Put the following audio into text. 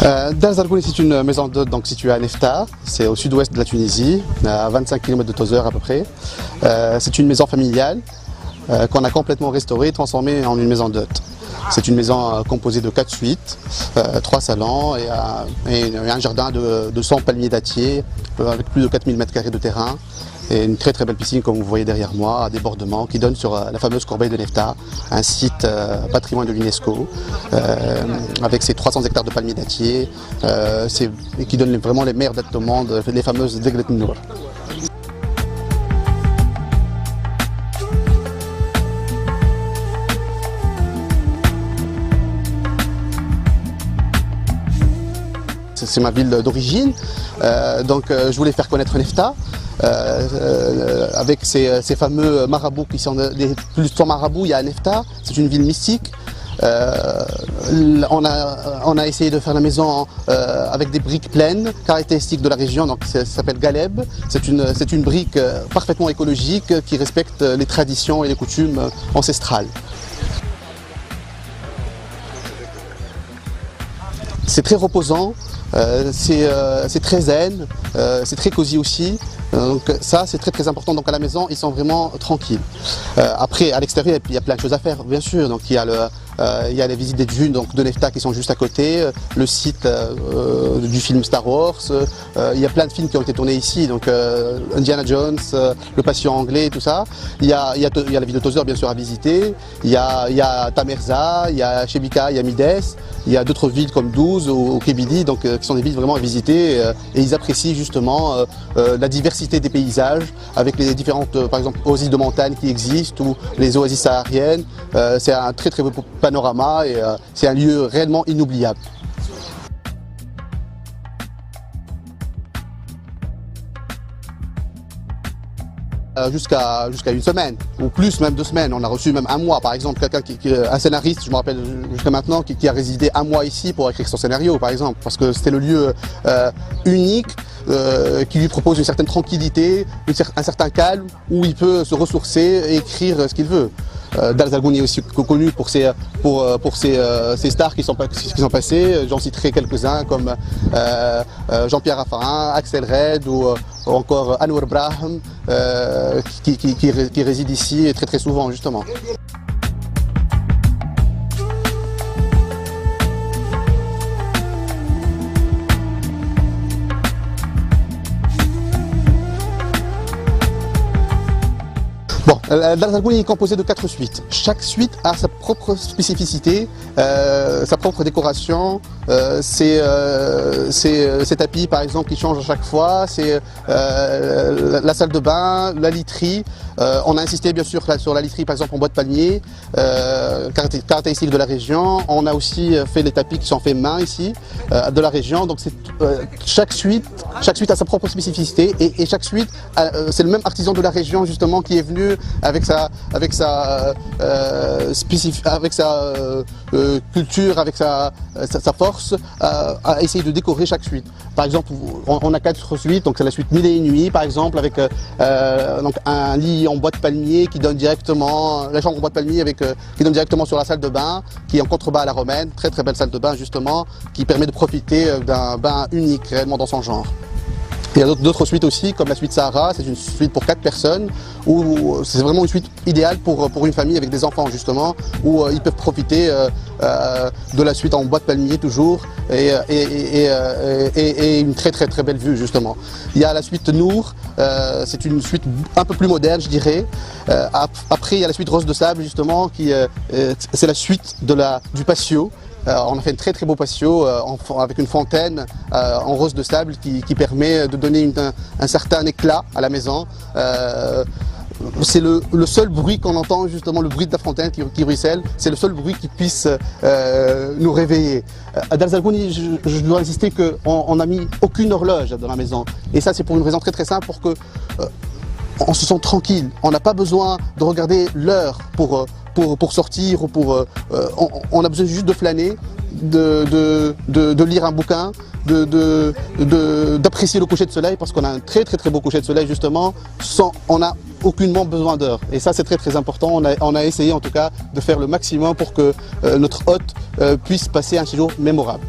Dar Zargouni, c'est une maison d'hôte située à Nefta, c'est au sud-ouest de la Tunisie, à 25 km de Tozeur à peu près. C'est une maison familiale qu'on a complètement restaurée et transformée en une maison d'hôte. C'est une maison composée de 4 suites, 3 salons et un jardin de 100 palmiers dattiers avec plus de 4000 m² de terrain. Et une très très belle piscine comme vous voyez derrière moi, à débordement, qui donne sur la fameuse corbeille de Nefta, un site patrimoine de l'UNESCO, avec ses 300 hectares de palmiers dattiers, et qui donne vraiment les meilleures dates au monde, les fameuses Deglet Nour. C'est ma ville d'origine, donc je voulais faire connaître Nefta. Avec ces fameux marabouts qui sont plus de 100 marabouts, il y a Nefta, c'est une ville mystique. On a essayé de faire la maison avec des briques pleines, caractéristiques de la région, donc ça s'appelle Galeb. C'est une brique parfaitement écologique qui respecte les traditions et les coutumes ancestrales. C'est très reposant, c'est très zen, c'est très cosy aussi. Donc ça c'est très très important, donc à la maison ils sont vraiment tranquilles. Après à l'extérieur il y a plein de choses à faire bien sûr, donc il y a les visites des dunes de Nefta qui sont juste à côté, le site du film Star Wars, il y a plein de films qui ont été tournés ici, donc Indiana Jones, le patient anglais, tout ça. Il y a la ville de Tozeur bien sûr à visiter, il y a Tamerza, il y a Chebika, il y a Mides, il y a d'autres villes comme Douz ou Kébili, donc qui sont des villes vraiment à visiter, et ils apprécient justement la diversité des paysages avec les différentes, par exemple, oasis de montagne qui existent ou les oasis sahariennes. C'est un très très beau panorama et c'est un lieu réellement inoubliable. Jusqu'à une semaine, ou plus, même 2 semaines. On a reçu même un mois, par exemple, un scénariste, je me rappelle jusqu'à maintenant, qui a résidé un mois ici pour écrire son scénario, par exemple, parce que c'était le lieu unique qui lui propose une certaine tranquillité, un certain calme, où il peut se ressourcer et écrire ce qu'il veut. Dar Zargouni est aussi connu pour ses stars qui sont passés. J'en citerai quelques-uns comme Jean-Pierre Raffarin, Axel Red ou encore Anwar Brahim qui réside ici très très souvent justement. Bon, Dar Zargouni est composé de 4 suites. Chaque suite a sa propre spécificité, sa propre décoration, ses tapis par exemple qui changent à chaque fois, c'est la salle de bain, la literie. On a insisté bien sûr sur la literie par exemple en bois de palmier, caractéristique de la région. On a aussi fait les tapis qui sont faits main ici, de la région. Donc chaque suite a sa propre spécificité et chaque suite, c'est le même artisan de la région justement qui est venu avec sa culture, avec sa force, à essayer de décorer chaque suite. Par exemple, on a 4 suites, donc c'est la suite 1000 et une nuits par exemple, avec donc un lit en bois de palmier qui donne directement, la chambre en bois de palmier qui donne directement sur la salle de bain, qui est en contrebas à la romaine, très très belle salle de bain justement, qui permet de profiter d'un bain unique réellement dans son genre. Il y a d'autres suites aussi, comme la suite Sahara, c'est une suite pour 4 personnes, où c'est vraiment une suite idéale pour une famille avec des enfants justement, où ils peuvent profiter de la suite en bois de palmier toujours, et une très très très belle vue justement. Il y a la suite Nour, c'est une suite un peu plus moderne je dirais. Après il y a la suite Rose de Sable justement, c'est la suite du patio. On a fait un très très beau patio avec une fontaine en rose de sable qui permet de donner un certain éclat à la maison. C'est le seul bruit qu'on entend, justement le bruit de la fontaine qui ruisselle, c'est le seul bruit qui puisse nous réveiller. À Dar Zargouni, je dois insister qu'on n'a mis aucune horloge dans la maison. Et ça c'est pour une raison très très simple, pour que on se sente tranquille. On n'a pas besoin de regarder l'heure pour sortir, ou on a besoin juste de flâner, de lire un bouquin, d'apprécier le coucher de soleil, parce qu'on a un très très très beau coucher de soleil justement, on n'a aucunement besoin d'heure. Et ça c'est très très important, on a essayé en tout cas de faire le maximum pour que notre hôte puisse passer un séjour mémorable.